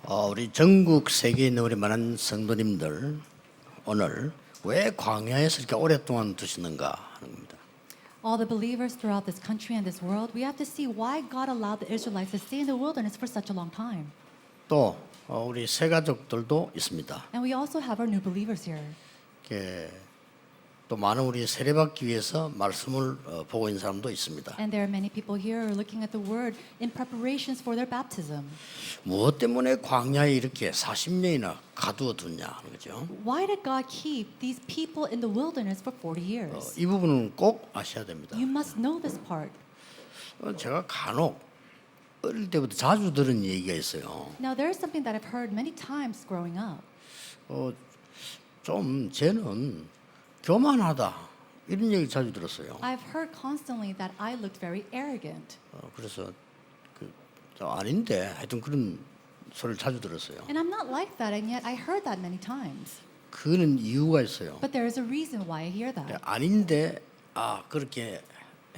우리 전국 세계에 있는 우리 많은 성도님들 오늘 왜 광야에서 이렇게 오랫동안 두시는가 하는 겁니다. All the believers throughout this country and this world, we have to see why God allowed the Israelites to stay in the wilderness for such a long time. 또 우리 새 가족들도 있습니다. And we also have our new believers here. 이렇게 또 많은 우리 세례받기 위해서 말씀을 보고 있는 사람도 있습니다. And there are many people here who are looking at the word in preparations for their baptism. 무엇 때문에 광야에 이렇게 40년이나 가두어 뒀냐 하는 거죠. Why did God keep these people in the wilderness for 40 years? 이 부분은 꼭 아셔야 됩니다. You must know this part. 제가 간혹 어릴 때부터 자주 들은 얘기가 있어요. Now there is something that I've heard many times growing up. 좀 쟤는 교만하다 이런 얘기 자주 들었어요. I've heard constantly that I looked very arrogant. 그래서 저 아닌데 하여튼 그런 소리를 자주 들었어요. And I'm not like that, and yet I heard that many times. 그는 이유가 있어요. But there is a reason why I hear that. 아닌데 그렇게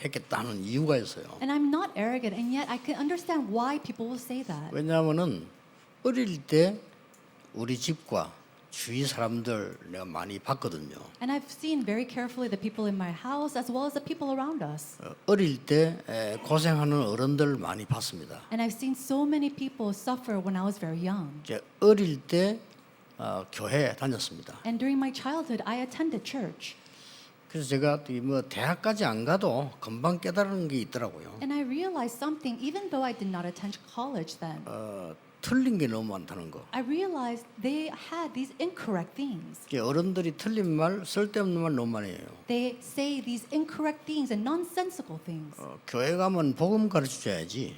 했겠다는 이유가 있어요. And I'm not arrogant, and yet I can understand why people will say that. 왜냐하면은 어릴 때 우리 집과 주위 사람들 내가 많이 봤거든요. And I've seen very carefully the people in my house as well as the people around us. 어릴 때 고생하는 어른들 많이 봤습니다. And I've seen so many people suffer when I was very young. 이제 어릴 때 교회 다녔습니다. And during my childhood, I attended church. 그래서 제가 뭐 대학까지 안 가도 금방 깨달은 게 있더라고요. And I realized something, even though I did not attend college then. 틀린 게 너무 많다는 거. I realized they had these incorrect things. 어른들이 틀린 말, 쓸데없는 말 너무 많이 해요. They say these incorrect things and nonsensical things. 교회 가면 복음 가르쳐줘야지.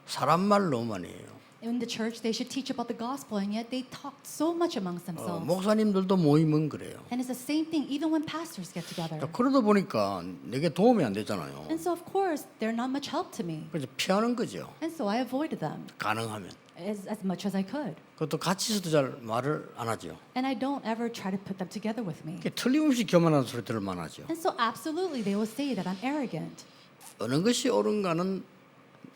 사람 말 너무 많이 해요. In the church, they should teach about the gospel, and yet they talk so much amongst themselves. 목사님들도 모이면 그래요. And it's the same thing even when pastors get together. 그러다 보니까 내게 도움이 안 되잖아요. And so, of course, they're not much help to me. 그래서 피하는 거죠. And so I avoided them 가능하면. as much as I could. 그것도 같이 있어도 잘 말을 안 하죠. And I don't ever try to put them together with me. 틀림없이 교만한 소리 들을 만하죠. And so, absolutely, they will say that I'm arrogant. 어느 것이 옳은가는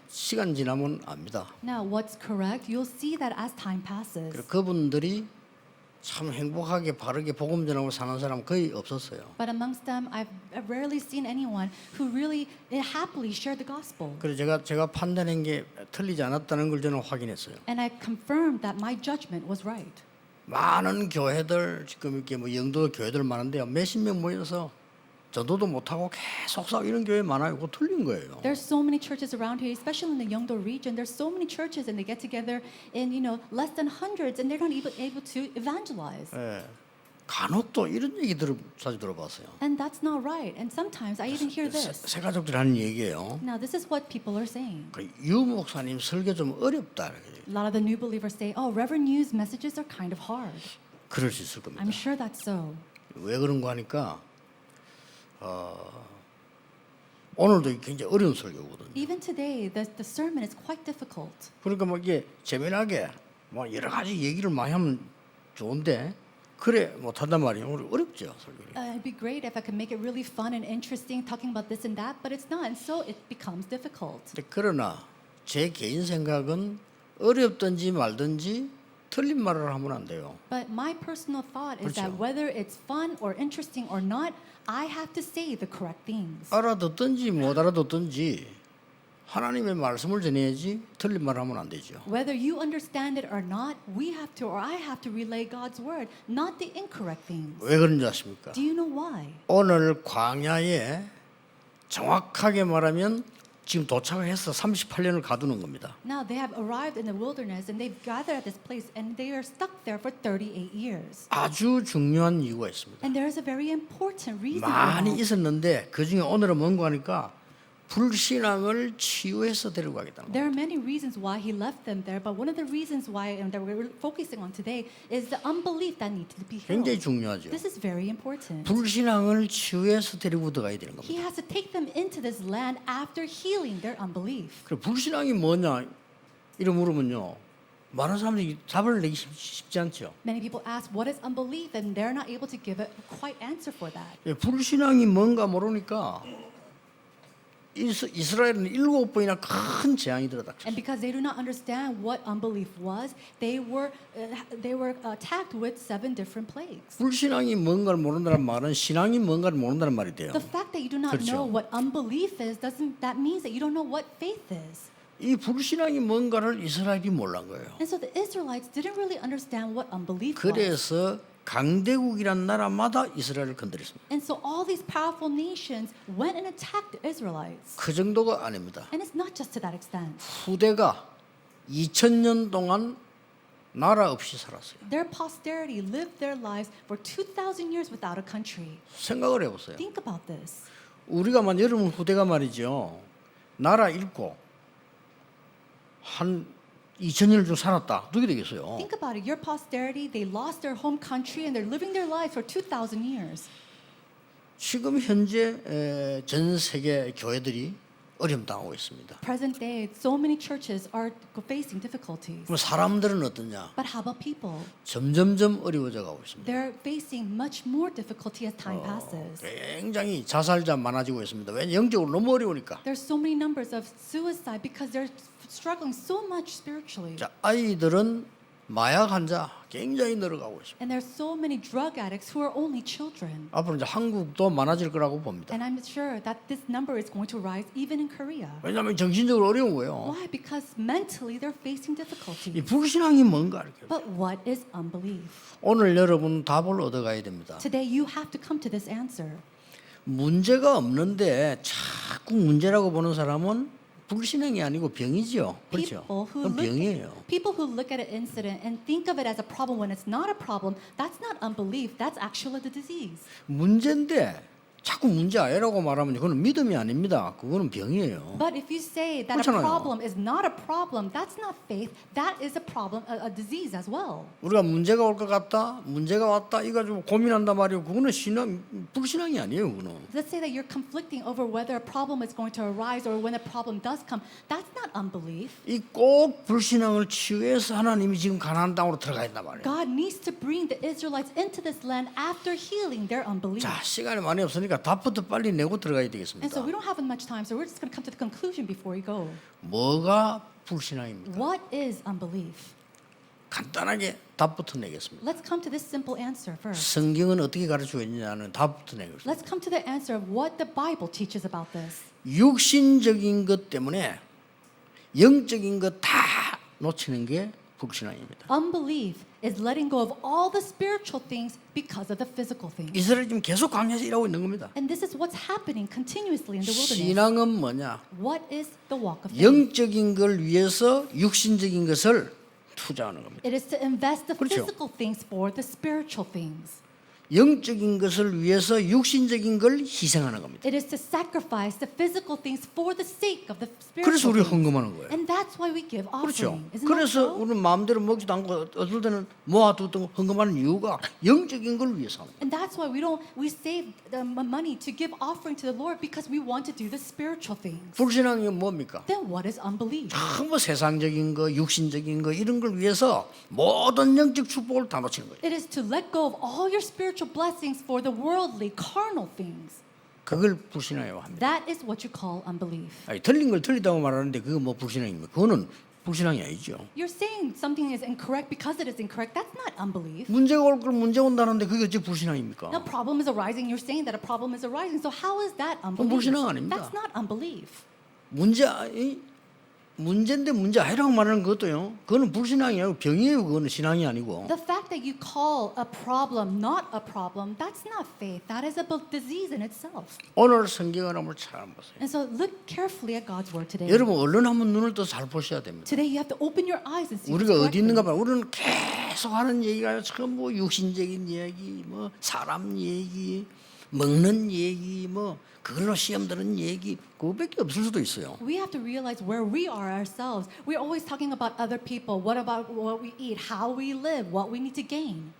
시간 지나면 압니다. Now, what's correct? You'll see that as time passes. 그리고 그분들이 참 행복하게 바르게 복음 전하고 사는 사람 거의 없었어요. But amongst them, I've rarely seen anyone who really happily shared the gospel. 그래서 제가 판단한 게 틀리지 않았다는 걸 저는 확인했어요. And I confirmed that my judgment was right. 많은 교회들 지금 이렇게 뭐 영도 교회들 많은데요. 몇십 명 모여서 전도도 못 하고 계속 싸우고 이런 교회 많아요. 그거 틀린 거예요. There's so many churches around here, especially in the Yeongdo region. There's so many churches, and they get together in less than hundreds, and they're not even able to evangelize. 간혹 또 이런 얘기 자주 들어봤어요. And that's not right. And sometimes I even hear this. 새 가족들이 하는 얘기예요. Now, this is what people are saying. 유 목사님 설교 좀 어렵다. A lot of the new believers say, "Oh, Reverend Yu's messages are kind of hard." 그럴 수 있을 겁니다. I'm sure that's so. 왜 그런가 하니까 오늘도 굉장히 어려운 설교거든요. Even today, the sermon is quite difficult. 그러니까 뭐 이게 재미나게 뭐 여러 가지 얘기를 많이 하면 좋은데 그래 못한단 말이에요. 오늘 어렵죠 설교를. It'd be great if I could make it really fun and interesting, talking about this and that, but it's not, and so it becomes difficult. 그러나 제 개인 생각은 어렵든지 말든지 틀린 말을 하면 안 돼요. But my personal thought is that 그렇죠. whether it's fun or interesting or not, I have to say the correct things. 알아듣든지 못 알아듣든지 하나님의 말씀을 전해야지 틀린 말을 하면 안 되죠. Whether you understand it or not, we have to, or I have to relay God's word, not the incorrect things. 왜 그런지 아십니까? Do you know why? 오늘 광야에 정확하게 말하면 지금 도착을 해서 38년을 가두는 겁니다. Now they have arrived in the wilderness and they've gathered at this place and they are stuck there for 38 years. 아주 중요한 이유가 있습니다. And there is a very important reason for 많이 that. 있었는데 그 중에 오늘은 뭔가 하니까 불신앙을 치유해서 데려가겠다는 There 거예요. are many reasons why he left them there, but one of the reasons why that we're focusing on today is the unbelief that needs to be 굉장히 healed. 중요하죠. This is very important. 불신앙을 치유해서 데리고 들어가야 되는 He 겁니다. has to take them into this land after healing their unbelief. 그 불신앙이 뭐냐 이러 물으면요. 많은 사람들이 답을 내기 쉽지 않죠. Many people ask, what is unbelief? And they're not able to give a quite answer for that. 불신앙이 뭔가 모르니까 이스라엘은 7번이나 큰 재앙이 들어닥쳤어요. And because they do not understand what unbelief was, they were attacked with 7 different plagues. 불신앙이 뭔가를 모른다는 말은 신앙이 뭔가를 모른다는 말이 돼요. The fact that you do not 그렇죠. know what unbelief is doesn't that means that you don't know what faith is. 이 불신앙이 뭔가를 이스라엘이 몰란 거예요. And so the Israelites didn't really understand what unbelief was. 그래서 강대국이란 나라마다 이스라엘을 건드렸습니다. And so all these powerful nations went and attacked the Israelites. 그 정도가 아닙니다. And it's not just to that extent. 후대가 2000년 동안 나라 없이 살았어요. Their posterity lived their lives for 2,000 years without a country. 생각을 해보세요. Think about this. 우리가 여러분 후대가 말이죠. 나라 잃고 한 2000년을 좀 살았다. 어떻게 되겠어요? Think about it. Your posterity, they lost their home country and they're living their lives for 2,000 years. 지금 현재 전 세계 교회들이 어려움 당하고 있습니다. Present day, so many churches are facing difficulties. 그럼 사람들은 어떠냐? But how about people? 점점점 어려워져 가고 있습니다. They're facing much more difficulty as time passes. 굉장히 자살자 많아지고 있습니다. 왜 영적으로 너무 어려우니까. There's so many numbers of suicide because they're struggling so much spiritually. 자, 아이들은 마약 환자 굉장히 늘어가고 있습니다. And there's so many drug addicts who are only children. 앞으로 이제 한국도 많아질 거라고 봅니다. And I'm sure that this number is going to rise even in Korea. 왜냐하면 정신적으로 어려운 거예요. Why? Because mentally they're facing 이 difficulty. 불신앙이 뭔가 이렇게. But what is unbelief? 오늘 여러분 답을 얻어가야 됩니다. Today you have to come to this answer. 문제가 없는데 자꾸 문제라고 보는 사람은 불신앙이 아니고 병이죠. 그렇죠? 그건 병이에요. People who look at an incident and think of it as a problem when it's not a problem, that's not unbelief. That's actually the disease. 문제인데 자꾸 문제 아니라고 말하면 그건 믿음이 아닙니다. 그거는 병이에요. But if you say that a 그렇잖아요. problem is not a problem, that's not faith. That is a problem, a disease as well. 우리가 문제가 올 것 같다, 문제가 왔다 이 가지고 고민한단 말이에요. 그거는 불신앙이 아니에요. 그거는. Let's say that you're conflicting over whether a problem is going to arise or when a problem does come. That's not unbelief. 이 꼭 불신앙을 치유해서 하나님이 지금 가나안 땅으로 들어가야 된단 말이에요. God needs to bring the Israelites into this land after healing their unbelief. 자, 시간이 많이 없으니까 답부터 빨리 내고 들어가야 And 되겠습니다. so we don't have much time, so we're just going to come to the conclusion before we go. 뭐가 불신앙입니까? What is unbelief? 간단하게 답부터 내겠습니다. Let's come to this simple answer first. 성경은 어떻게 가르치고 있느냐는 답부터 내겠습니다. Let's come to the answer of what the Bible teaches about this. 육신적인 것 때문에 영적인 것 다 놓치는 게 불신앙입니다. Unbelief is letting go of all the spiritual things because of the physical things. 이스라엘이 지금 계속 광야에서 일하고 있는 겁니다. And this is what's happening continuously in the wilderness. 신앙은 뭐냐? What is the walk of faith? 영적인 걸 위해서 육신적인 것을 투자하는 겁니다. It is to invest the 그렇죠. physical things for the spiritual things. 영적인 것을 위해서 육신적인 걸 희생하는 겁니다. It is to sacrifice the physical things for the sake of the 그래서 spiritual 우리가 things. 헌금하는 거예요. And that's why we give 그렇죠. offering. Isn't that 그래서 so? 우리는 마음대로 먹지도 않고 어떨 때는 모아두던 헌금하는 이유가 영적인 걸 위해서 합니다. And that's why we save the money to give offering to the Lord because we want to do the spiritual things. 불신앙이 뭡니까? Then what is unbelief? 전부 세상적인 거, 육신적인 거 이런 걸 위해서 모든 영적 축복을 다 놓치는 거예요. It is to let go of all your spiritual blessings for the worldly, carnal things. 그걸 불신앙이라고 합니다. That is what you call unbelief. 아니, 틀린 걸 틀리다고 말하는데 그거 뭐 불신앙입니까? 그거는 불신앙이 아니죠. You're saying something is incorrect because it is incorrect. That's not unbelief. 문제가 올 걸 문제 온다는데 그게 어찌 불신앙입니까? A problem is arising. You're saying that a problem is arising. So how is that unbelief? 불신앙 아닙니다. That's not unbelief. 문제인데 문제 아니라고 말하는 것도요. 그거는 불신앙이 아니고 병이에요. 그거는 신앙이 아니고. The fact that you call a problem not a problem, that's not faith. That is a disease in itself. 오늘 성경을 한번 잘 보세요. And so look carefully at God's word today. 여러분 얼른 한번 눈을 더 잘 보셔야 됩니다. Today you have to open your eyes and see 우리가 what's 어디 있는가 correctly. 봐요. 우리는 계속 하는 얘기가 전부 육신적인 얘기, 뭐 사람 얘기, 먹는 얘기, 뭐 그걸로 시험 드는 얘기 그거밖에 없을 수도 있어요. We have to realize where we are ourselves. We're always talking about other people. What about what we eat, how we live, what we need to gain.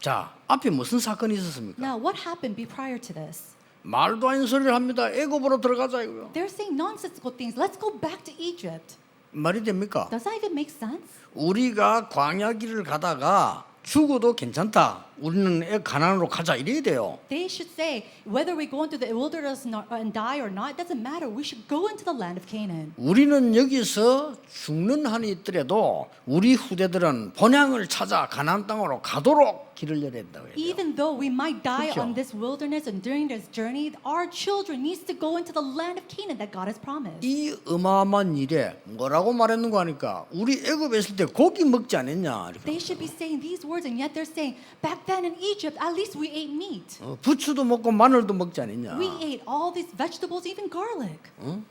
자, 앞에 무슨 사건이 있었습니까? Now, what happened prior to this? 말도 아닌 소리를 합니다. 애굽으로 들어가자 이거요. They're saying nonsensical things. Let's go back to Egypt. 말이 됩니까? Does that even make sense? 우리가 광야 길을 가다가 죽어도 괜찮다. 우리는 가나안으로 가자 이래야 돼요. They should say, whether we go into the wilderness and die or not, it doesn't matter. We should go into the land of Canaan. 우리는 여기서 죽는 한이 있더라도 우리 후대들은 본향을 찾아 가나안 땅으로 가도록 길을 열어야 된다고 해요. Even though we might die 그렇죠. on this wilderness and during this journey, our children needs to go into the land of Canaan that God has promised. 이 어마어마한 일에 뭐라고 말했는가 하니까 우리 애굽에 있을 때 고기 먹지 않았냐 이렇게. They should be saying these words, and yet they're saying, back then in Egypt, at least we ate meat. 부추도 먹고 마늘도 먹지 않았냐. We ate all these vegetables, even garlic.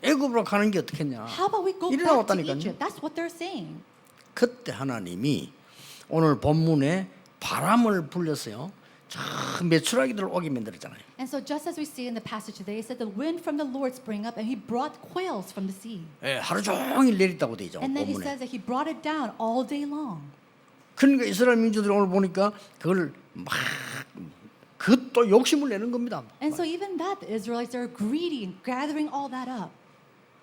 애굽으로 가는 게 어떻겠냐. How about we go 이래 back to 나왔다니까요. Egypt? That's what they're saying. 그때 하나님이 오늘 본문에 바람을 불렸어요. 저 메추라기들 오게 만들었잖아요. And so just as we see in the passage today, it said the wind from the Lord sprang up and he brought quails from the sea. 예, 하루 종일 내렸다고 되죠. And then he 본문에. says that he brought it down all day long. 그러니까 이스라엘 민족들이 오늘 보니까 그걸 막 그것도 욕심을 내는 겁니다. And so even that, the Israelites are greedy and gathering all that up.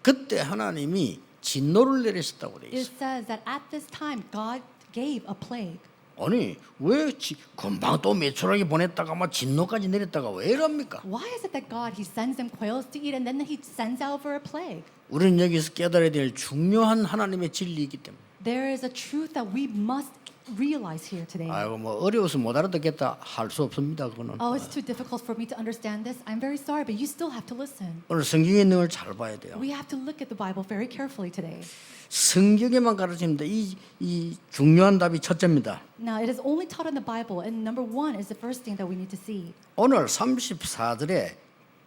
그때 하나님이 진노를 내리셨다고 돼 It 있어요. says that at this time God gave a plague. 아니 왜 금방 또 메추라기 보냈다가 막 진노까지 내렸다가 왜 이럽니까? Why is it that God, he sends them quails to eat and then he sends out for a plague? 우리는 여기서 깨달아야 될 중요한 하나님의 진리이기 때문에. There is a truth that we must realize here today. 아이고 뭐 어려워서 못 알아듣겠다 할 수 없습니다. 그거는. Oh, it's too difficult for me to understand this. I'm very sorry, but you still have to listen. 오늘 성경에 있는 걸 잘 봐야 돼요. We have to look at the Bible very carefully today. 성경에만 가르칩니다. 이 중요한 답이 첫째입니다. Now, it is only taught in the Bible, and number one is the first thing that we need to see. 오늘 34절에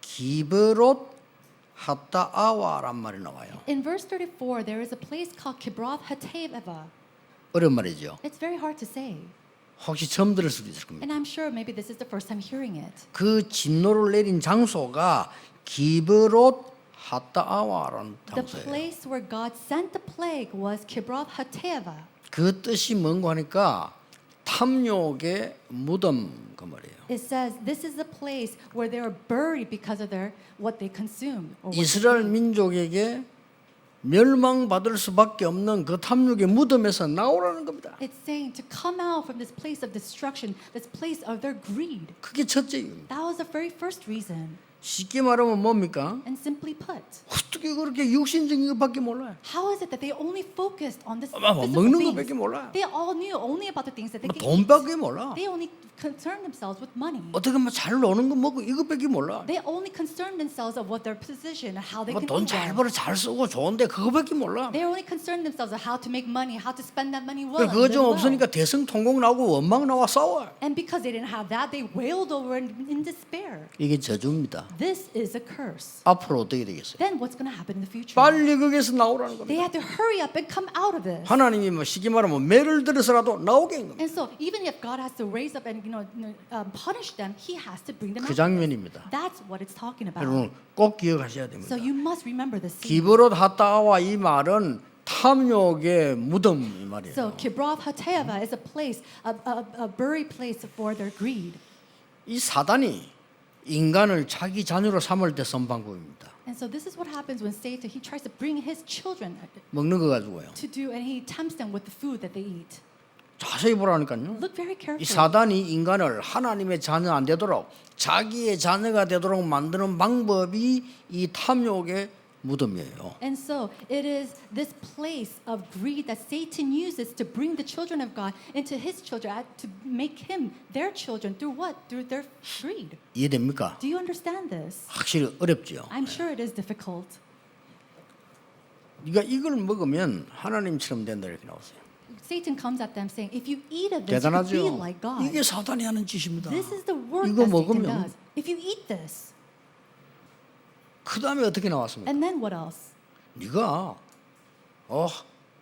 기브롯 하타아와란 말이 나와요. In verse 34, there is a place called Kibroth Hattaavah. 어려운 말이죠. It's very hard to say, 혹시 처음 들을 수도 있을 겁니다. and I'm sure maybe this is the first time hearing it. 그 진노를 내린 장소가 기브롯 하타아와라는 The 장소예요. place where God sent the plague was Kibroth Hattaavah. 그 뜻이 뭔가 하니까 탐욕의 무덤 그 말이에요. It says this is the place where they are buried because of their what they consumed. Or what they 이스라엘 ate. 민족에게 멸망받을 수밖에 없는 그 탐욕의 무덤에서 나오라는 겁니다. It's saying to come out from this place of destruction, this place of their greed. 그게 첫째 이유입니다. That was the very first reason. 쉽게 말하면 뭡니까? And simply put, 어떻게 그렇게 육신적인 것밖에 몰라요? how is it that they only focused on this 뭐 physical 먹는 things? 것밖에 몰라요. They all knew only about the things that they 뭐 could eat. 돈밖에 몰라. They only concerned themselves with money. 어떻게 뭐 잘 노는 거 먹고 이것밖에 몰라. They only concerned themselves of what their position and how they 뭐 can 돈 eat 잘 well. 벌어 잘 쓰고 좋은데 그거밖에 몰라. They only concerned themselves of how to make money, how to spend that money well. and 그거 live 좀 well. 없으니까 대성통곡 나오고 원망 나와 싸워. And because they didn't have that, they wailed over in despair. 이게 저주입니다. This is a curse. 앞으로 어떻게 되겠어요? Then what's going to happen in the future? 빨리 거기서 나오라는 They 겁니다. have to hurry up and come out of this. 하나님이 뭐 쉽게 말하면 매를 들어서라도 나오게 한 겁니다. And so, even if God has to raise up and punish them, He has to bring them 그 out. 장면입니다. That's what it's talking about. 여러분 꼭 기억하셔야 됩니다. So you must remember this. scene. 기브롯 하타와 이 말은 탐욕의 무덤 이 말이에요. So Kibroth Hattaavah is a place, a buried place for their greed. 이 사단이 인간을 자기 자녀로 삼을 때 쓴 방법입니다. And so this is what happens when Satan he tries to bring his children 먹는 거 가지고요. to do, and he tempts them with the food that they eat. 자세히 보라니까요. Look very 이 carefully. 사단이 인간을 하나님의 자녀 안 되도록 자기의 자녀가 되도록 만드는 방법이 이 탐욕의 무덤이에요. And so it is this place of greed that Satan uses to bring the children of God into his children, to make him their children through what? Through their greed. 이해됩니까? Do you understand this? 확실히 어렵죠. I'm sure it is difficult. 네가 이걸 먹으면 하나님처럼 된다 이렇게 나왔어요. Satan comes at them saying, if you eat of this, you could be 대단하죠. like God. 이게 사단이 하는 짓입니다. This is the work 이거 that Satan 먹으면 does. If you eat this, 그 다음에 어떻게 나왔습니까? and then what else? 네가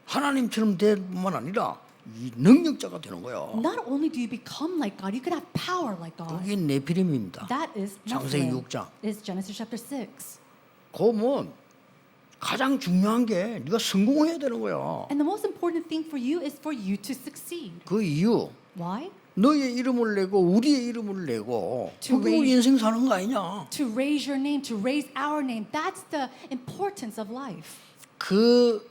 하나님처럼 될 뿐만 아니라 이 능력자가 되는 거야. Not only do you become like God, you can have power like God. 그게 네피림입니다. That is 창세기 Nephilim. 6장. Is Genesis chapter 6. 그뭐 가장 중요한 게 네가 성공해야 되는 거야. And the most important thing for you is for you to succeed. 그 이유 Why? 너의 이름을 내고 우리의 이름을 내고 To 그게 우리 인생 사는 거 아니냐. To raise your name, to raise our name. That's the importance of life. 그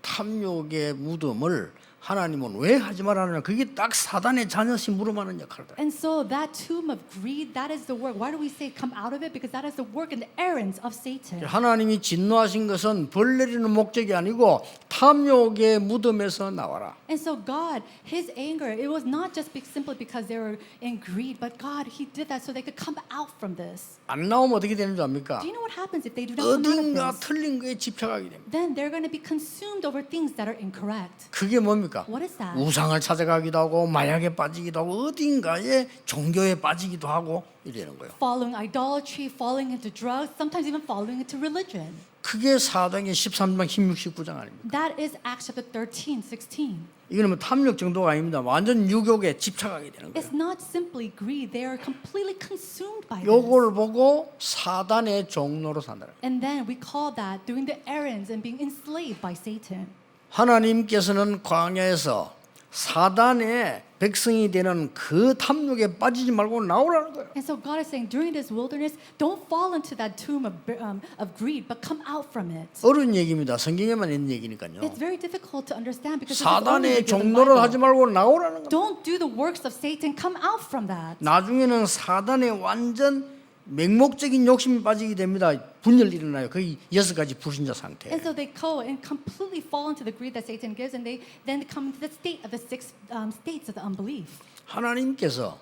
탐욕의 무덤을 하나님은 왜 하지 말라느냐? 그게 딱 사단의 자녀시 무름하는 역할이다. And so that tomb of greed, that is the work. Why do we say come out of it? Because that is the work and the errands of Satan. 하나님이 진노하신 것은 벌 내리는 목적이 아니고 탐욕의 무덤에서 나와라. And so God, His anger, it was not just simply because they were in greed, but God, He did that so they could come out from this. 안 나오면 어떻게 되는 줄 압니까? Do you know what happens if they do not come out of 어딘가 this? 틀린 거에 집착하게 됩니다. Then they're going to be consumed over things that are incorrect. 그게 뭡니까? What is that? 우상을 찾아가기도 하고 마약에 빠지기도 하고 어딘가에 종교에 빠지기도 하고 이러는 거예요. Following idolatry, falling into drugs, sometimes even falling into religion. 그게 사도행전 13장 16, 19장 아닙니까? That is Acts chapter 13, 16. 이거는 뭐 탐욕 정도가 아닙니다. 완전 유욕에 집착하게 되는 거예요. It's not simply greed. They are completely consumed by this. 요걸 보고 사단의 종로로 산다. And then we call that doing the errands and being enslaved by Satan. 하나님께서는 광야에서 사단의 백성이 되는 그 탐욕에 빠지지 말고 나오라는 거예요. And so God is saying during this wilderness, don't fall into that tomb of greed, but come out from it. 어려운 얘기입니다. 성경에만 있는 얘기니까요. It's very difficult to understand because it's only 사단의 revealed in the 종로를 하지 Bible. 말고 나오라는 거예요. Don't do the works of Satan. Come out from that. 나중에는 사단의 완전 맹목적인 욕심이 빠지게 됩니다. 분열 일어나요. 거의 6가지 불신자 상태. And so they go and completely fall into the greed that Satan gives, and they then come to the state of the six states of the unbelief. 하나님께서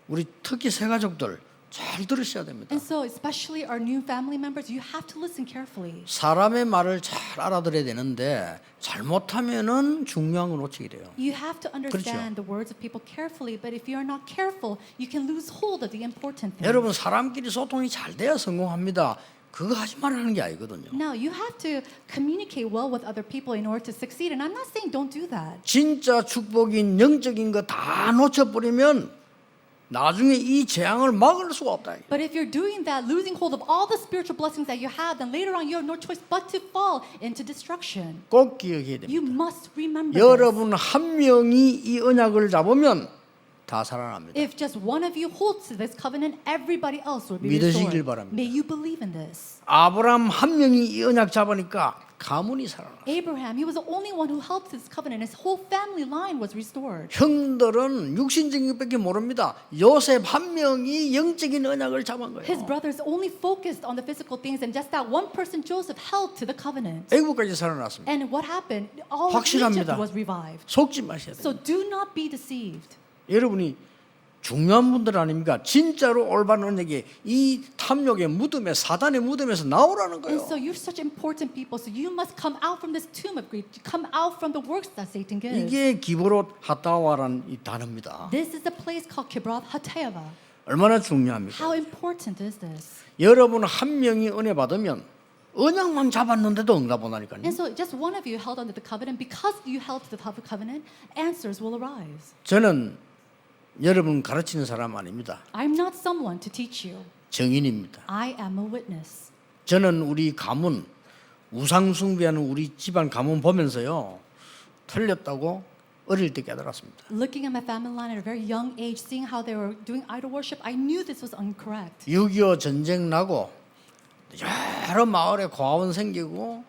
우리 특히 새 가족들 잘 들으셔야 됩니다. And so, especially our new family members, you have to listen carefully. 사람의 말을 잘 알아들어야 되는데 잘못하면은 중요한 걸 놓치게 돼요. You have to understand the words of people carefully, but if you are not careful, you can lose hold of the important things. 여러분 사람끼리 소통이 잘 돼야 성공합니다. 그거 하지 말라는 게 아니거든요. Now, you have to communicate well with other people in order to succeed, and I'm not saying don't do that. 진짜 축복인 영적인 거 다 놓쳐버리면 나중에 이 재앙을 막을 수가 없다. But if you're doing that, losing hold of all the spiritual blessings that you have, then later on you have no choice but to fall into destruction. 꼭 기억해야 됩니다. You must remember this. 여러분 한 명이 이 언약을 잡으면 다 살아납니다. If just one of you holds to this covenant, everybody else will be 믿으시길 restored. 바랍니다. May you believe in this. 아브라함 한 명이 이 언약 잡으니까 가문이 살아났어요. Abraham, he was the only one who held to this covenant. His whole family line was restored. 형들은 육신적인 것밖에 모릅니다. 요셉 한 명이 영적인 언약을 잡은 His 거예요. brothers only focused on the physical things, and just that one person, Joseph, held to the covenant. 애국까지 살아났습니다. And what happened? All of 확실합니다. Egypt was revived. 속지 마셔야 돼요. So do not be deceived. 여러분이 중요한 분들 아닙니까? 진짜로 올바른 언약에 이 탐욕의 무덤에 사단의 무덤에서 나오라는 And 거예요. so you're such important people. So you must come out from this tomb of greed. Come out from the works that Satan gives. 이게 기브롯 하타와라는 이 단어입니다. This is the place called Kibroth Hattaava. 얼마나 중요합니까? How important is this? 여러분 한 명이 은혜 받으면 언약만 잡았는데도 응답 오나니까요. And so just one of you held onto the covenant. Because you held to the covenant, answers will arise. 저는 여러분 가르치는 사람 아닙니다. I'm not someone to teach you. 정인입니다. I am a witness. 저는 우리 가문 우상 숭배하는 우리 집안 가문 보면서요 틀렸다고 어릴 때 깨달았습니다. Looking at my family line at a very young age, seeing how they were doing idol worship, I knew this was incorrect. 6.25 전쟁 나고 여러 마을에 고아원 생기고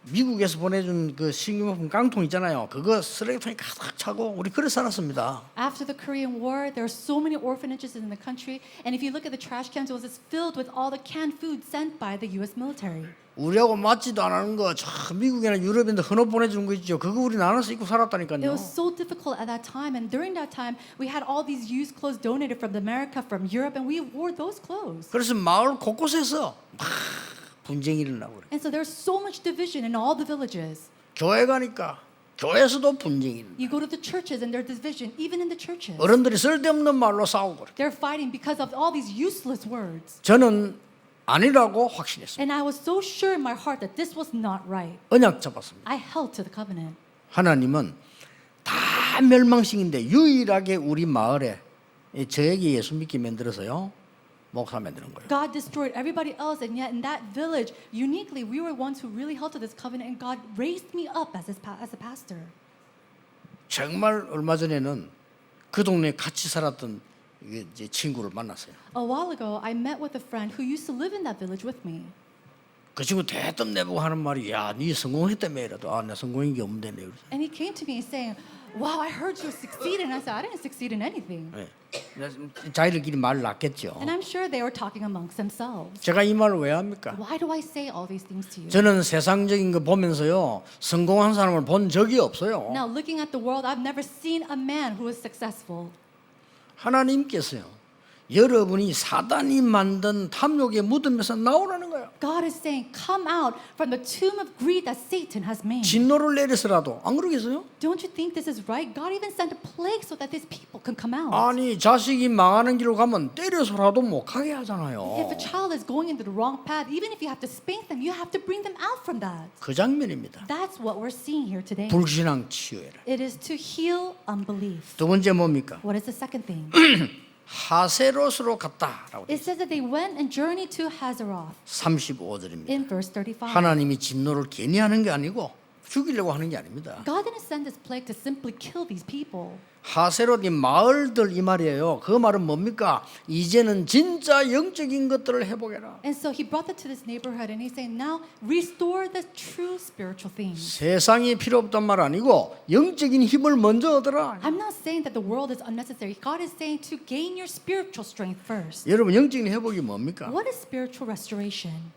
미국에서 보내준 그 식료품 깡통 있잖아요. 그거 쓰레기통이 가득 차고 우리 그래 살았습니다. After the Korean War, there are so many orphanages in the country, and if you look at the trash cans, it was just filled with all the canned food sent by the U.S. military. 우리하고 맞지도 않은 거 저 미국이나 유럽인데 헌옷 보내주는 거 있죠. 그거 우리 나눠서 입고 It 살았다니까요. was so difficult at that time, and during that time, we had all these used clothes donated from America, from Europe, and we wore those clothes. 그래서 마을 곳곳에서 막 분쟁이 일어나고 그래. And so there's so much division in all the villages. 교회 가니까 교회에서도 분쟁이 일어나. You go to the churches, and there's division, even in the churches. 어른들이 쓸데없는 말로 싸우고 그래. They're fighting because of all these useless words. 저는 아니라고 확신했습니다. And I was so sure in my heart that this was not right. 언약 잡았습니다. I held to the covenant. 하나님은 다 멸망식인데 유일하게 우리 마을에 저에게 예수 믿게 만들어서요 목사 만드는 거예요. God destroyed everybody else, and yet in that village, uniquely, we were ones who really held to this covenant, and God raised me up as a pastor. 정말 얼마 전에는 그 동네 같이 살았던 이제 친구를 만났어요. A while ago, I met with a friend who used to live in that village with me. 그 친구 대뜸 내보고 하는 말이 야, 네 성공했다며 이래도 아, 나 성공인 게 없는데 내 그러죠. And he came to me saying, wow, I heard you succeeded. And I said, I didn't succeed in anything. 예. 자기들끼리 말을 놨겠죠. And I'm sure they were talking amongst themselves. 제가 이 말을 왜 합니까? Why do I say all these things to you? 저는 세상적인 거 보면서요 성공한 사람을 본 적이 없어요. Now, looking at the world, I've never seen a man who is successful. 하나님께서요 여러분이 사단이 만든 탐욕의 무덤에서 나오라는 거예요. God is saying, come out from the tomb of greed that Satan has made. 진노를 내려서라도 안 그러겠어요? Don't you think this is right? God even sent a plague so that these people can come out. 아니 자식이 망하는 길로 가면 때려서라도 못 가게 하잖아요. If a child is going into the wrong path, even if you have to spank them, you have to bring them out from that. 그 장면입니다. That's what we're seeing here today. 불신앙 치유해라. It is to heal unbelief. 두 번째 뭡니까? What is the second thing? 하세롯으로 갔다라고 It says that they went and journeyed to Hazeroth 35절입니다. in verse 35. 하나님이 진노를 괜히 하는 게 아니고 죽이려고 하는 게 아닙니다. God didn't send this plague to simply kill these people. 하세롯 이 마을들 이 말이에요. 그 말은 뭡니까? 이제는 진짜 영적인 것들을 회복해라. And so he brought them to this neighborhood and he's saying, now restore the true spiritual things. 세상이 필요 없단 말 아니고 영적인 힘을 먼저 얻어라. I'm not saying that the world is unnecessary. God is saying to gain your spiritual strength first. 여러분 영적인 회복이 뭡니까? What is spiritual restoration?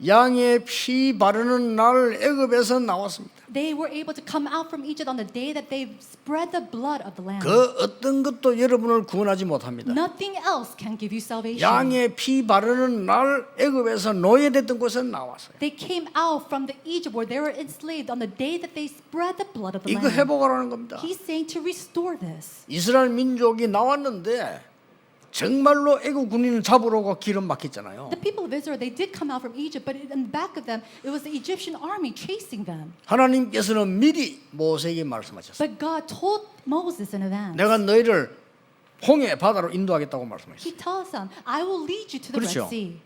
양의 피 바르는 날 애굽에서 나왔습니다. They were able to come out from Egypt on the day that they spread the blood of the lamb. 그 어떤 것도 여러분을 구원하지 못합니다. Nothing else can give you salvation. 양의 피 바르는 날 애굽에서 노예됐던 곳에서 나왔어요. They came out from the Egypt where they were enslaved on the day that they spread the blood of the 이거 lamb. 회복하라는 겁니다. He's saying to restore this. 이스라엘 민족이 나왔는데 정말로 애국 군인을 잡으러 가 길은 막혔잖아요. The people of Israel, they did come out from Egypt, but in the back of them, it was the Egyptian army chasing them. 하나님께서는 미리 모세에게 말씀하셨어요. But God told Moses in advance. 내가 너희를 홍해 바다로 인도하겠다고 말씀하셨어요. He tells them, I will lead you to the 그렇죠. Red Sea,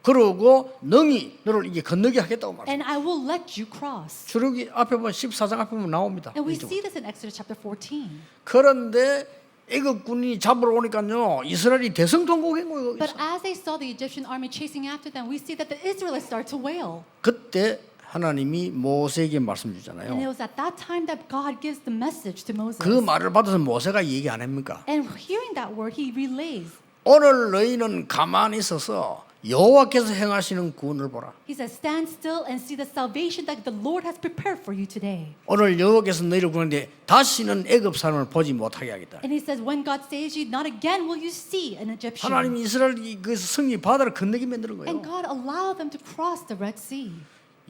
그러고 능히 너를 이게 건너게 하겠다고 말씀하셨어요. and I will let you cross. 출애굽기 앞에 보면 14장 앞에 보면 나옵니다. And we 이쪽으로. see this in Exodus chapter 14. 그런데 애국 군인이 잡으러 오니까요 이스라엘이 대성통곡한 거예요. But as they saw the Egyptian army chasing after them, we see that the Israelites start to wail. 그때 하나님이 모세에게 말씀 And it 주잖아요. was at that time that God gives the message to Moses. 그 말을 받아서 모세가 얘기 안 합니까? And hearing that word, he relays. 오늘 너희는 가만히 있어서 여호와께서 행하시는 구원을 보라. He says, stand still and see the salvation that the Lord has prepared for you today. 오늘 여호와께서 너희를 구하는데 다시는 애굽 사람을 보지 못하게 하겠다. And he says, when God saves you, not again will you see an Egyptian. 하나님이 이스라엘이 그 성이 바다를 건너게 만드는 And 거예요. God allowed them to cross the Red Sea.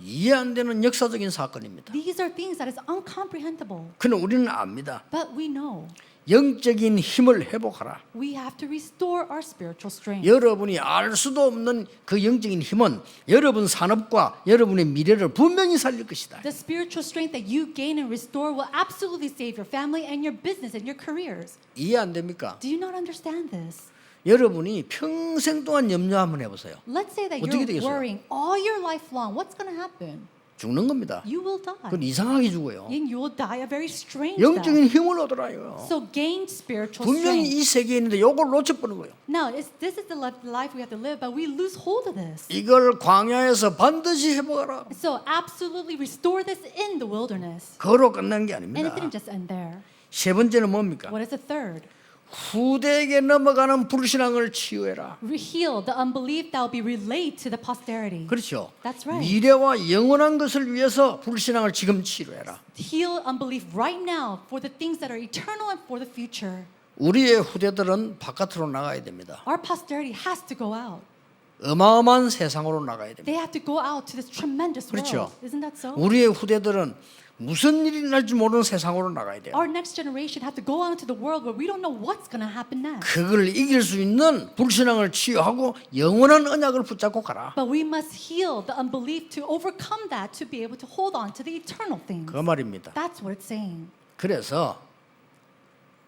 이해 안 되는 역사적인 사건입니다. These are things that is incomprehensible. 그는 우리는 압니다. But we know 영적인 힘을 회복하라. we have to restore our spiritual strength. 여러분이 알 수도 없는 그 영적인 힘은 여러분 산업과 여러분의 미래를 분명히 살릴 것이다. The spiritual strength that you gain and restore will absolutely save your family and your business and your careers. 이해 안 됩니까? Do you not understand this? 여러분이 평생 동안 염려 한번 해보세요. Let's say that 어떻게 you're 되겠어요? worrying all your life long. What's going to happen? 죽는 겁니다. You will die. 그건 이상하게 죽어요. And you will die a very strange 영적인 death. 힘을 얻으라요. So gain spiritual 분명히 strength. 이 세계에 있는데 이걸 놓쳐버는 거예요. Now, this is the life we have to live, but we lose hold of this. 이걸 광야에서 반드시 회복하라. So absolutely restore this in the wilderness. 그로 끝난 게 And it 아닙니다. didn't just end there. 세 번째는 뭡니까? What is the third? 후대에게 넘어가는 불신앙을 치유해라. Heal the unbelief that will be relayed to the posterity. 그렇죠. That's right. 미래와 영원한 것을 위해서 불신앙을 지금 치료해라. Heal unbelief right now for the things that are eternal and for the future. 우리의 후대들은 바깥으로 나가야 됩니다. Our posterity has to go out. 어마어마한 세상으로 나가야 됩니다. They have to go out to this tremendous 그렇죠. world. Isn't that so? 우리의 후대들은 무슨 일이 날지 모르는 세상으로 나가야 돼요. Our next generation have to go out into the world where we don't know what's going to happen next. 그걸 이길 수 있는 불신앙을 치유하고 영원한 언약을 붙잡고 가라. But we must heal the unbelief to overcome that to be able to hold on to the eternal things. 그 말입니다. That's what it's saying. 그래서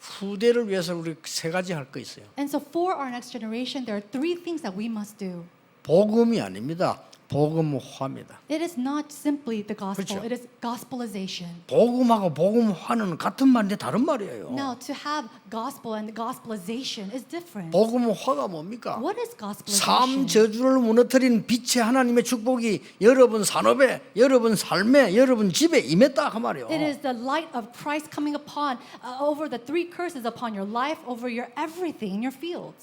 후대를 위해서 우리 세 가지 할 거 있어요. And so for our next generation, there are three things that we must do. 복음이 아닙니다. 복음화입니다. It is not simply the gospel. 그렇죠. It is gospelization. 복음하고 복음화는 같은 말인데 다른 말이에요. Now, to have gospel and gospelization is different. 복음화가 뭡니까? What is 삶 gospelization? 저주를 무너뜨린 빛의 하나님의 축복이 여러분 산업에, 여러분 삶에, 여러분 집에 임했다 그 말이에요. It is the light of Christ coming upon over the three curses upon your life, over your everything in your fields.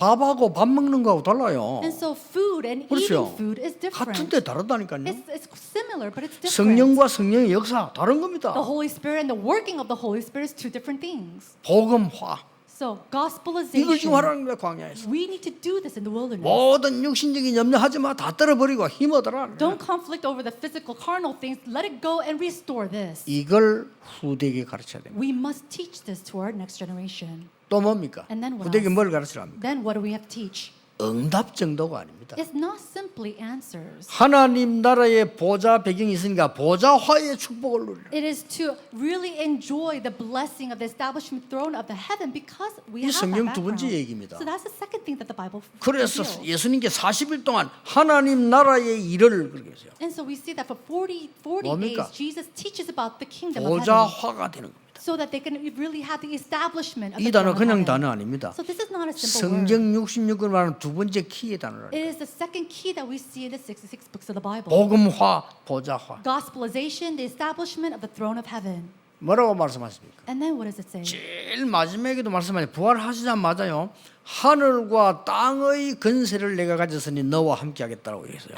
밥하고 밥 먹는 거하고 달라요. And so food and 그렇죠. eating food is different. 같은데 다르다니까요. It's similar, but it's different. 성령과 성령의 역사 다른 겁니다. The Holy Spirit and the working of the Holy Spirit is two different things. 복음화 So 이걸 gospelization, 지금 하라는 거야 광야에서. we need to do this in the wilderness. 모든 육신적인 염려하지 마. 다 떨어버리고 힘 얻어라. Don't conflict over the physical, carnal things. Let it go and restore this. 이걸 후대에게 가르쳐야 됩니다. We must teach this to our next generation. 또 뭡니까? And then what 후대에게 else? 뭘 가르치라 합니까? Then what do we have to teach? 응답 정도가 아닙니다. It's not simply answers. 하나님 나라의 보좌 배경이 있으니까 보좌화의 축복을 누리라. It is to really enjoy the blessing of the establishment throne of the heaven because we 이 have 성경 that 두 번째 background. 얘기입니다. So that's the second thing that the Bible 그래서 reveals. 예수님께 40일 동안 하나님 나라의 일을 그렇게 했어요. And so we see that for 40 뭡니까? days, Jesus teaches about the kingdom of heaven 보좌화가 되는 겁니다. so that they can really have the establishment of 이 the 단어 throne of 그냥 heaven. 단어 아닙니다. So this is not a simple word. 성경 66을 말하는 두 번째 키의 단어라. It is the second key that we see in the 66 books of the Bible. 복음화, 보좌화. Gospelization, the establishment of the throne of heaven. 뭐라고 말씀하십니까? And then what does it say? 제일 마지막에도 말씀하니 부활하시자마자요. 하늘과 땅의 근세를 내가 가졌으니 너와 함께 하겠다고 얘기했어요.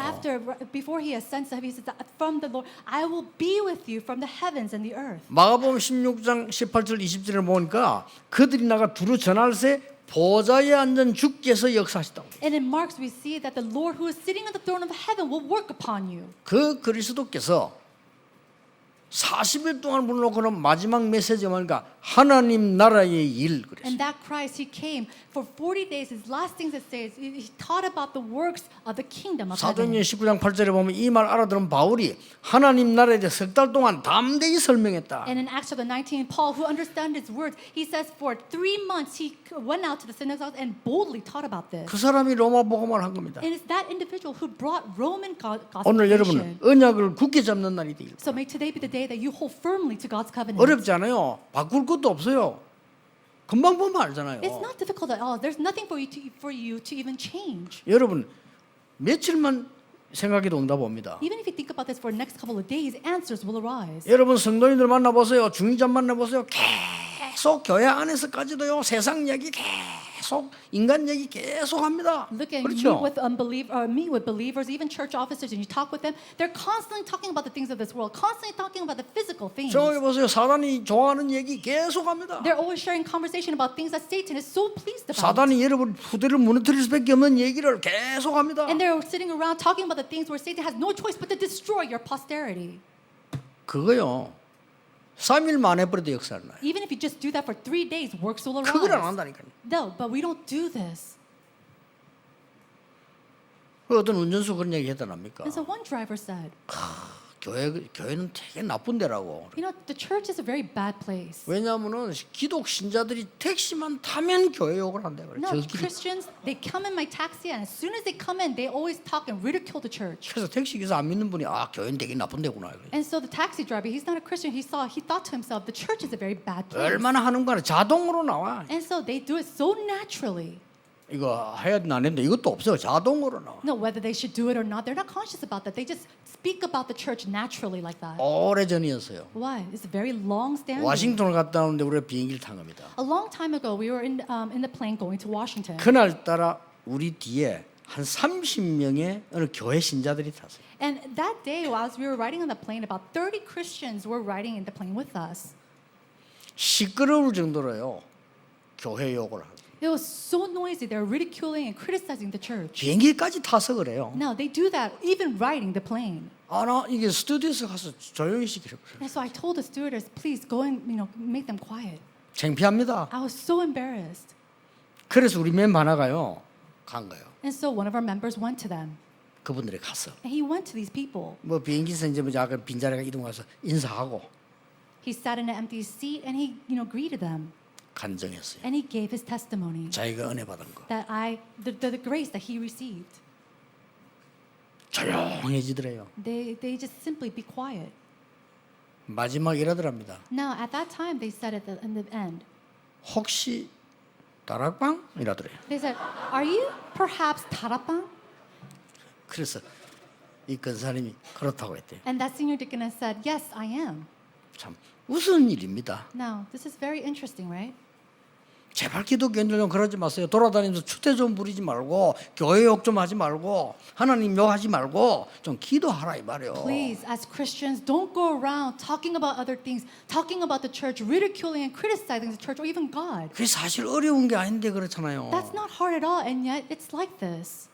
Before he ascends to heaven, he says that from the Lord, I will be with you from the heavens and the earth. 마가복음 16장 18절 20절을 보니까 그들이 나가 두루 전할세 보좌에 앉은 주께서 역사하시다고. And in Mark we see that the Lord who is sitting on the throne of heaven will work upon you. 그 그리스도께서 40일 동안 불러놓고는 마지막 메시지가 뭐니까 하나님 나라의 일 그랬어요. And that Christ, he came for 40 days. His last things it says, he taught about the works of the kingdom of 사도행전 heaven. 19장 8절에 보면 이 말 알아들은 바울이 하나님 나라에 대해 석 달 동안 담대히 설명했다. And in Acts chapter 19, Paul, who understood his words, he says for 3 months he went out to the synagogues and boldly taught about this. 그 사람이 로마 복음을 한 겁니다. And it's that individual who brought Roman 오늘 여러분 gospelization. 언약을 굳게 잡는 날이 되길. So may today be the day that you hold firmly to God's covenant. 어렵지 않아요. 바꿀 것도 없어요. 금방 보면 알잖아요. It's not difficult at all. There's nothing for you to even change. 여러분 며칠만 생각해도 응답 옵니다. Even if you think about this for the next couple of days, answers will arise. 여러분 성도님들 만나보세요. 중의자 만나보세요. 계속 교회 안에서까지도요. 세상 얘기 계속 인간 얘기 계속 합니다. Look at 그렇죠? meet with believers, even church officers, and you talk with them. They're constantly talking about the things of this world, constantly talking about the physical things. 저기 보세요. 사단이 좋아하는 얘기 계속 합니다. They're always sharing conversation about things that Satan is so pleased about. 사단이 여러분 후대를 무너뜨릴 수밖에 없는 얘기를 계속 합니다. And they're sitting around talking about the things where Satan has no choice but to destroy your posterity. 그거요. 3일 만에 버려도 역사를 나요. Even if you just do that for 3 days, works will 그걸 안 arise. 한다니까요. No, but we don't do this. 그 어떤 운전수 그런 얘기 했다랍니까? And so one driver said, 교회는 되게 나쁜 데라고. you know, the church is a very bad place. 왜냐하면은 기독 신자들이 택시만 타면 교회 욕을 한다 그래. No, 저끼리. Christians, they come in my taxi, and as soon as they come in, they always talk and ridicule the church. 그래서 택시 기사 안 믿는 분이 아 교회는 되게 나쁜 데구나. 그래. And so the taxi driver, he's not a Christian. He thought to himself, the church is a very bad place. 얼마나 하는가 자동으로 나와. And so they do it so naturally. 이거 해야 되나 안 했는데 이것도 없어요. 자동으로 나와. No, whether they should do it or not, they're not conscious about that. They just speak about the church naturally like that. 오래 전이었어요. Why? It's very long standing. 워싱턴을 갔다 오는데 우리가 비행기를 탄 겁니다. A long time ago, we were in the plane going to Washington. 그날따라 우리 뒤에 한 30명의 어느 교회 신자들이 탔어요. And that day, as we were riding on the plane, about 30 Christians were riding in the plane with us. 시끄러울 정도로요. 교회 욕을 하고. It was so noisy. They were ridiculing and criticizing the church. 비행기까지 타서 그래요. Now, they do that even riding the plane. 아, 나 이게 스튜디오에서 가서 조용히 시키려고 그래요. And so I told the stewardess, please go and make them quiet. 창피합니다. I was so embarrassed. 그래서 우리 멤버 하나가요. 간 거예요. And so one of our members went to them. 그분들이 갔어. And he went to these people. 뭐 비행기에서 이제 뭐 약간 빈자리가 이동해서 인사하고 He sat in an empty seat and he, greeted them. 간증했어요. And he gave his testimony 자기가 은혜 받은 거. that the grace that he received. 조용해지더래요. They just simply be quiet. 마지막 이러더랍니다. Now, at that time, they said in the end, 혹시 다락방? 이라더래요. they said, "Are you perhaps tarapang?" 그래서 이 근사님이 그렇다고 했대요. And that senior deaconess said, "Yes, I am." 참 우스운 일입니다. Now, this is very interesting, right? 제발 기독교인들 좀 그러지 마세요. 돌아다니면서 추대 좀 부리지 말고 교회 욕 좀 하지 말고 하나님 욕하지 말고 좀 기도하라 이 말이에요. Please, as Christians, don't go around talking about other things, talking about the church, ridiculing and criticizing the church or even God. 그게 사실 어려운 게 아닌데 그렇잖아요. That's not hard at all, and yet it's like this.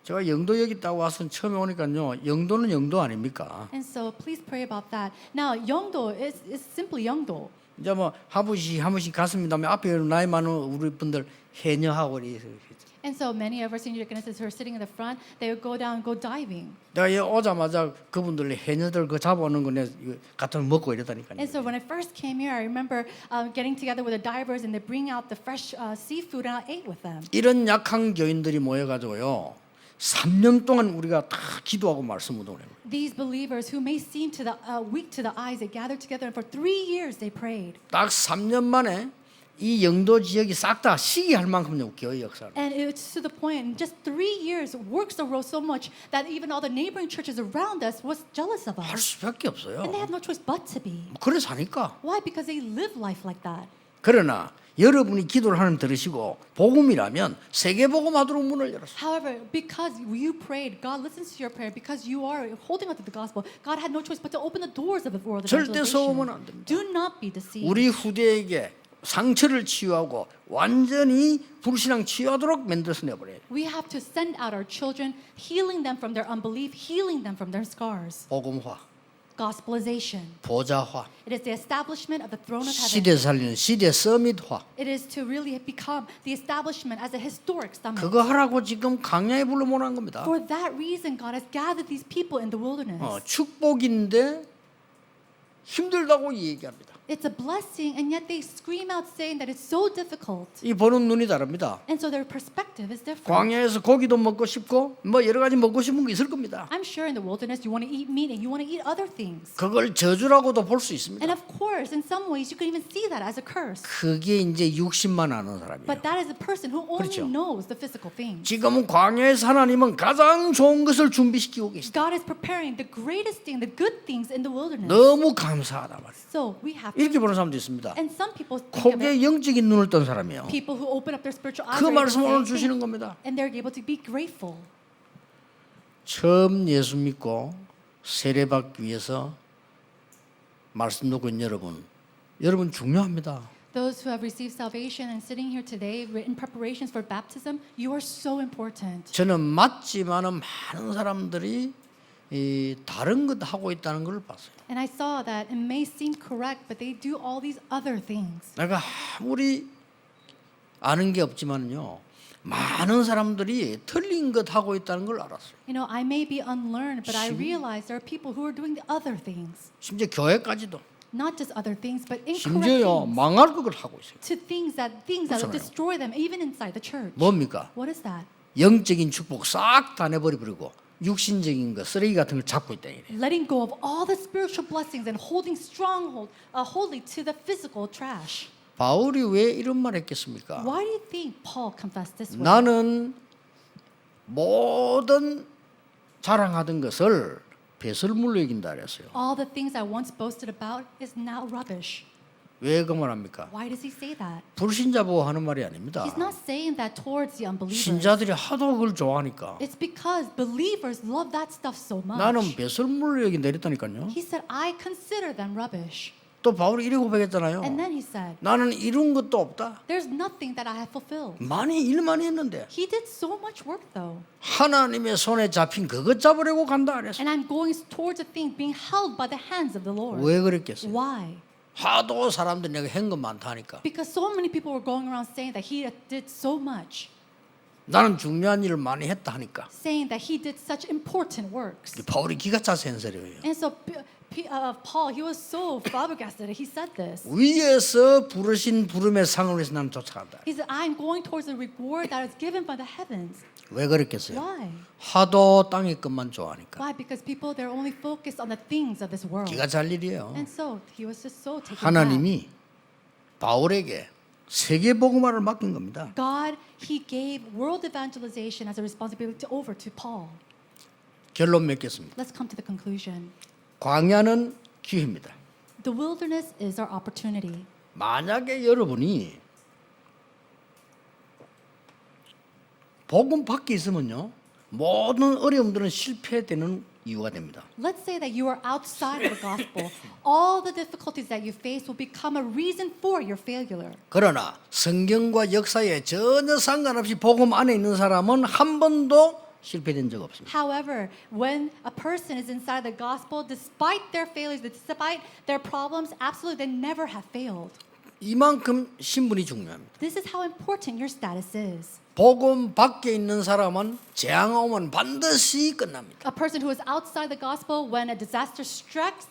제가 영도 여기 있다고 와서 처음에 오니까요. 영도는 영도 아닙니까? And so please pray about that. Now, Yeongdo is simply Yeongdo. 이제 뭐 한 번씩 갔습니다면 앞에 나이 많은 우리 분들 해녀하고 이래서 And so many of our senior deaconesses who are sitting in the front, they would go down and go diving. 내가 여기 오자마자 그분들 해녀들 그 잡아오는 거 내가 갖다 먹고 이러다니까요. And so when I first came here, I remember getting together with the divers and they bring out the fresh seafood and I ate with them. 이런 약한 교인들이 모여가지고요. 3년 동안 우리가 다 기도하고 말씀 운동을 해요. These believers who may seem to the weak to the eyes, they gathered together and for 3 years they prayed. 딱 3년 만에 이 영도 지역이 싹 다 시기할 만큼요 교회 역사를. And it's to the point, in just 3 years, works arose so much that even all the neighboring churches around us was jealous of 할 us. 수밖에 없어요. And they had no choice but to be. 그래 사니까. Why? Because they live life like that. 그러나 여러분이 기도를 하나님 들으시고 복음이라면 세계 복음하도록 문을 열었어요. However, because you prayed, God listens to your prayer. Because you are holding on to the gospel, God had no choice but to open the doors of the world 절대 속으면 evangelization. 안 됩니다. Do not be deceived. 우리 후대에게 상처를 치유하고 완전히 불신앙 치유하도록 만들어서 내버려요. We have to send out our children, healing them from their unbelief, healing them from their scars. 복음화, Gospelization. 보좌화, It is the establishment of the throne of heaven. 시대 살리는 시대 서밋화. It is to really become the establishment as a historic summit. 그거 하라고 지금 강야에 불러 모은 겁니다. For that reason, God has gathered these people in the wilderness. 축복인데 힘들다고 얘기합니다. It's a blessing, and yet they scream out saying that it's so difficult. 이 보는 눈이 다릅니다. And so their perspective is different. 광야에서 고기도 먹고 싶고 뭐 여러 가지 먹고 싶은 게 있을 겁니다. I'm sure in the wilderness you want to eat meat and you want to eat other things. 그걸 저주라고도 볼 수 있습니다. And of course, in some ways, you can even see that as a curse. 그게 이제 육신만 아는 사람이에요. But that is a person who only 그렇죠. knows the physical things. 지금은 광야에서 하나님은 가장 좋은 것을 준비시키고 계시다. God is preparing the greatest thing, the good things in the wilderness. 너무 감사하다 말이에요. So we have to. 이렇게 보는 사람도 있습니다. And some people think of it, 거기에 영적인 눈을 뜬 사람이에요. people who open up their spiritual eyes 그 are able to 말씀을 say 오늘 things, 주시는 겁니다. and they're able to be grateful. 처음 예수 믿고 세례받기 위해서 말씀 듣고 있는 여러분 중요합니다. Those who have received salvation and sitting here today in preparations for baptism, you are so important. 저는 맞지만은 많은 사람들이 이 다른 것 하고 있다는 걸 봤어요. And I saw that it may seem correct, but they do all these other things. 내가 아무리 아는 게 없지만요, 많은 사람들이 틀린 것 하고 있다는 걸 알았어요. You know, I may be unlearned, but I realize there are people who are doing the other things. 심지어 교회까지도 Not just other things, but incorrect 심지어요 things. 망할 걸 하고 있어요. To things that will 그렇잖아요. destroy them, even inside the church. 뭡니까? What is that? 영적인 축복 싹 다 내버려버리고 육신적인 거 쓰레기 같은 걸 잡고 있다 이래. Letting go of all the spiritual blessings and holding holdly to the physical trash. 바울이 왜 이런 말 했겠습니까? Why do you think Paul confessed this way? 나는 모든 자랑하던 것을 배설물로 여긴다 그랬어요. All the things I once boasted about is now rubbish. 왜 그 말합니까? Why does he say that? 불신자 보고 하는 말이 아닙니다. He's not saying that towards the unbelievers. 신자들이 하도 그걸 좋아하니까 It's because believers love that stuff so much. 나는 배설물로 여긴다 이랬다니까요. He said, I consider them rubbish. 또 바울이 이래 고백했잖아요. And then he said, 나는 이룬 것도 없다. there's nothing that I have fulfilled. 일 많이 했는데 He did so much work though. 하나님의 손에 잡힌 그것 잡으려고 간다 그랬어. And I'm going towards a thing being held by the hands of the Lord. 왜 그랬겠어요? Why? 하도 사람들이 내가 한 것 많다니까. Because so many people were going around saying that he did so much. 나는 중요한 일을 많이 했다 하니까. Saying that he did such important works. 바울이 기가 차서 한 소리예요. And so Paul, he was so flabbergasted. He said this. 위에서 부르신 부름의 상을 위해서 나는 쫓아간다. He said, I'm going towards the reward that is given by the heavens. 왜 그랬겠어요? Why? 하도 땅의 것만 좋아하니까. Why? Because people, they're only focused on the things of this world. 기가 잘 일이에요. And so he was just so taken aback. 하나님이 바울에게 세계 복음화를 맡긴 겁니다. God, he gave world evangelization as a responsibility over to Paul. 결론 맺겠습니다. Let's come to the conclusion. 광야는 기회입니다. The wilderness is our opportunity. 만약에 여러분이 복음 밖에 있으면요, 모든 어려움들은 실패되는 이유가 됩니다. Let's say that you are outside of the gospel. All the difficulties that you face will become a reason for your failure. 그러나 성경과 역사에 전혀 상관없이 복음 안에 있는 사람은 한 번도 실패된 적 없습니다. However, when a person is inside the gospel, despite their failures, despite their problems, absolutely they never have failed. 이만큼 신분이 중요합니다. This is how important your status is. 복음 밖에 있는 사람은 재앙 오면 반드시 끝납니다. A person who is outside the gospel, when a disaster strikes,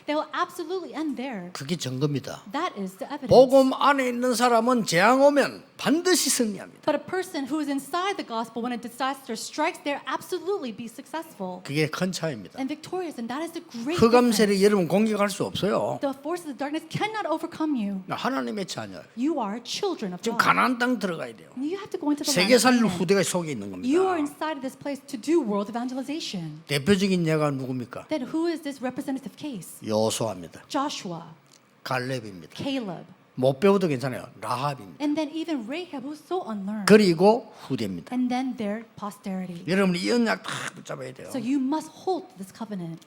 they will absolutely end there. 그게 증거입니다. That is the evidence. 복음 안에 있는 사람은 재앙 오면 반드시 승리합니다. But a person who is inside the gospel, when a disaster strikes, they'll absolutely be successful 그게 큰 차이입니다. and victorious. And that is the great 흑암 difference. 세력 여러분 공격할 수 없어요. The forces of darkness cannot overcome you. 하나님의 자녀. You are children of 지금 God. 가나안 땅 들어가야 돼요. You have to go into the land 세계 of 살릴 Canaan. 후대가 속에 있는 You are 겁니다. inside of this place to do world evangelization. 대표적인 예가 누굽니까? Then who is this representative case? 여호수아입니다. Joshua, 갈렙입니다. Caleb, 못 배워도 괜찮아요. 라합입니다. and then even Rahab, who's so unlearned. 그리고 후대입니다. And then their posterity. 여러분 이 언약 다 붙잡아야 돼요. So you must hold this covenant.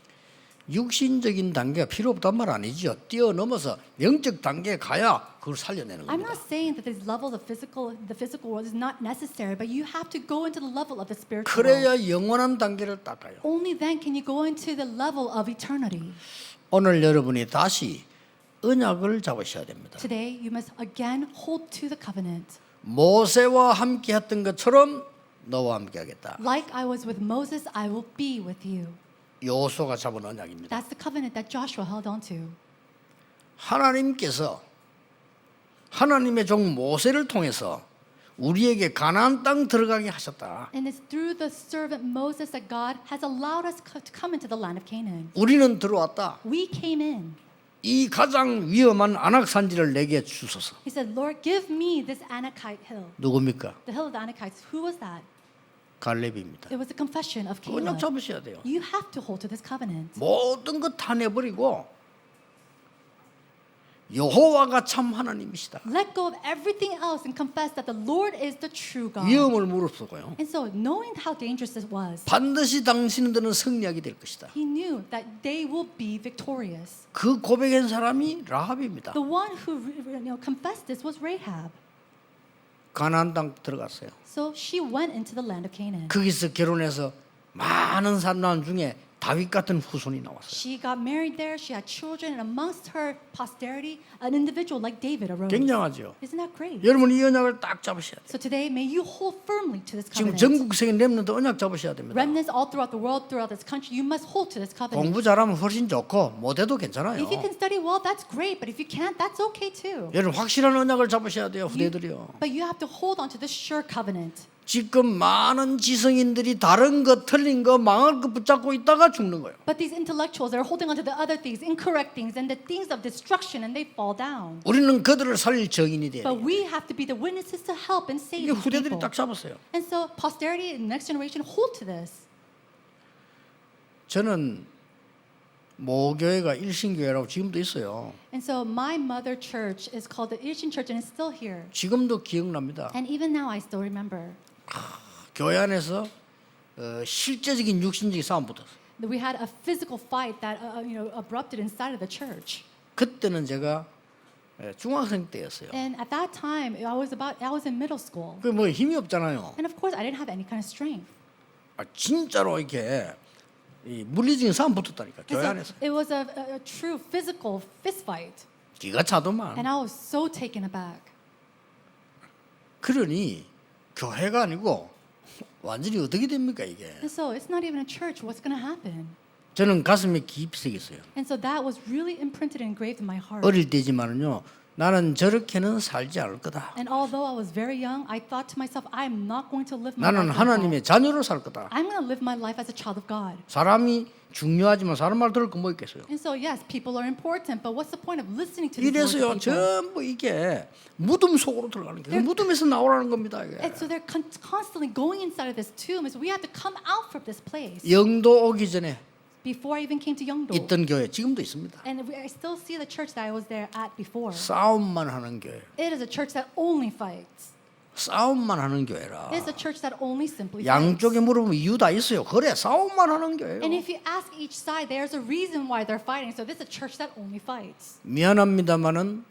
육신적인 단계가 필요 없단 말 아니죠. 뛰어넘어서 영적 단계에 가야 그걸 살려내는 I'm 겁니다. not saying that this level of the physical world is not necessary, but you have to go into the level of the spiritual world. 그래야 영원한 단계를 닦아요. Only then can you go into the level of eternity. 오늘 여러분이 다시 언약을 잡으셔야 됩니다. Today, you must again hold to the covenant. 모세와 함께 했던 것처럼 너와 함께 하겠다. Like I was with Moses, I will be with you. 여호수아가 잡은 언약입니다. That's the covenant that Joshua held on to. 하나님께서 하나님의 종 모세를 통해서 우리에게 가나안 땅 들어가게 하셨다. And it's through the servant Moses that God has allowed us to come into the land of Canaan. 우리는 들어왔다. We came in. 이 가장 위험한 안악 산지를 내게 주소서. He said, Lord, give me this Anakite hill. 누굽니까? The hill of the Anakites. Who was that? 갈렙입니다. It was the confession of 언약 Caleb. 잡으셔야 돼요. You have to hold to this covenant. 모든 것 다 내버리고 여호와가 참 하나님이시다. Let go of everything else and confess that the Lord is the true God. 위험을 무릅쓰고요. And so, knowing how dangerous this was, 반드시 당신들은 승리하게 될 것이다. he knew that they will be victorious. 그 고백한 사람이 라합입니다. The one who confessed this was Rahab. 가나안 땅 들어갔어요. So she went into the land of Canaan. 거기서 결혼해서 많은 사람 중에 다윗 같은 후손이 나왔어요. She got married there. She had children, and amongst her posterity, an individual like David arose. 굉장하죠. Isn't that great? 여러분 이 언약을 딱 잡으셔야 돼요. So today, may you hold firmly to this 지금 covenant. 전국적인 렘넌트 언약 잡으셔야 됩니다. Remnants all throughout the world, throughout this country, you must hold to this covenant. 공부 잘하면 훨씬 좋고 못해도 괜찮아요. If you can study well, that's great. But if you can't, that's okay too. 여러분 확실한 언약을 잡으셔야 돼요. 후대들이요. But you have to hold on to this sure covenant. 지금 많은 지성인들이 다른 거 틀린 거 망할 거 붙잡고 있다가 죽는 거예요. But these intellectuals are holding on to the other things, incorrect things, and the things of destruction, and they fall down. 우리는 그들을 살릴 증인이 돼야 But 돼요. we have to be the witnesses to help and save 이게 these 후대들이 people. 딱 잡았어요. And so posterity and next generation hold to this. 저는 모교회가 일신교회라고 지금도 있어요. And so my mother church is called the Ilshin Church, and it's still here. 지금도 기억납니다. And even now, I still remember. 교회 안에서 실제적인 육신적인 싸움 붙었어요. We had a physical fight that erupted inside of the church. 그때는 제가 중학생 때였어요. And at that time, I was in middle school. 그 뭐 힘이 없잖아요. And of course, I didn't have any kind of strength. 진짜로 이렇게 이 물리적인 싸움 붙었다니까 교회 And 안에서. so it was a true physical fist fight. 기가 차더만. And I was so taken aback. 그러니 교회가 아니고 완전히 어떻게 됩니까 이게? And so it's not even a church. What's going to happen? 저는 가슴에 깊이 새겼어요. And so that was really imprinted and engraved in my heart. 어릴 때지만은요, 나는 저렇게는 살지 않을 거다. And although I was very young, I thought to myself, I'm not going to live my 나는 life like that. 하나님의 자녀로 살 거다. I'm going to live my life as a child of God. 사람이 중요하지만 사람 말 들을 거 뭐 있겠어요. And so yes, people are important, but what's the point of listening to these words 이래서요, of people? 전부 이게 무덤 속으로 들어가는 거예요. 무덤에서 나오라는 겁니다. 이게. And so they're constantly going inside of this tomb. So we have to come out from this place. 영도 오기 전에 Before I even came to Yeongdo. 있던 교회 지금도 있습니다. And I still see the church that I was there at before. 싸움만 하는 교회. It is a church that only fights. 싸움만 하는 교회라. It is a church that only simply fights. 양쪽에 물어보면 이유 다 있어요. 그래, 싸움만 하는 교회요. And if you ask each side, there's a reason why they're fighting. So this is a church that only fights. 미안합니다만은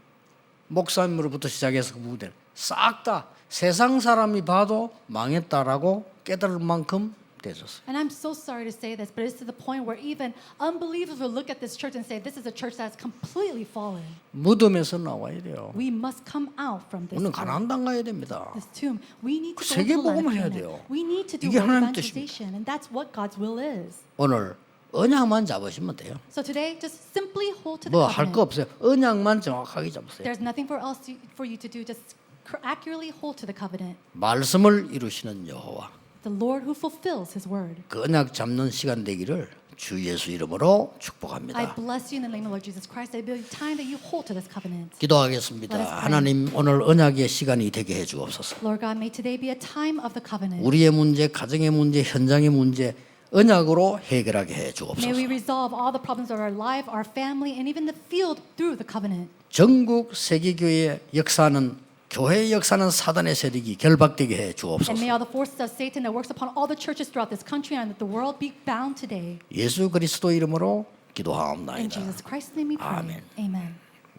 목사님으로부터 시작해서 그 부분들 싹 다 세상 사람이 봐도 망했다라고 깨달을 만큼 되었어요. And I'm so sorry to say this, but it's to the point where even unbelievers will look at this church and say, this is a church that's completely fallen. 무덤에서 나와야 돼요. We must come out from this 우리는 tomb. 가나안 땅 가야 됩니다. This tomb. We need to go to 세계 the land of 복음을 해야 Canaan. 돼요. We need to do 이게 world 하나님 evangelization, and that's what God's will is. 오늘 언약만 잡으시면 돼요. So today, just simply hold to the 뭐 할 거 covenant. 없어요. 언약만 정확하게 잡으세요. There's nothing for you to do. Just accurately hold to the covenant. 말씀을 이루시는 여호와. The Lord who fulfills His word. 그 언약 잡는 시간 되기를 주 예수 이름으로 I 축복합니다. bless you in the name of the Lord Jesus Christ. I believe time that you hold to this covenant. 기도하겠습니다. Let us pray. 하나님 오늘 언약의 시간이 되게 해 주옵소서. Lord God, may today be a time of the covenant. 우리의 문제, 가정의 문제, 현장의 문제 언약으로 해결하게 해 May we 주옵소서. resolve all the problems of our life, our family, and even the field through the covenant. 전국 세계교회의 역사는 교회의 역사는 사단의 세력이 결박되게 해 And 주옵소서. may all the forces of Satan that works upon all the churches throughout this country and the world be bound today. 예수 그리스도 이름으로 In 기도하옵나이다. Jesus Christ's name we pray. Amen. Amen.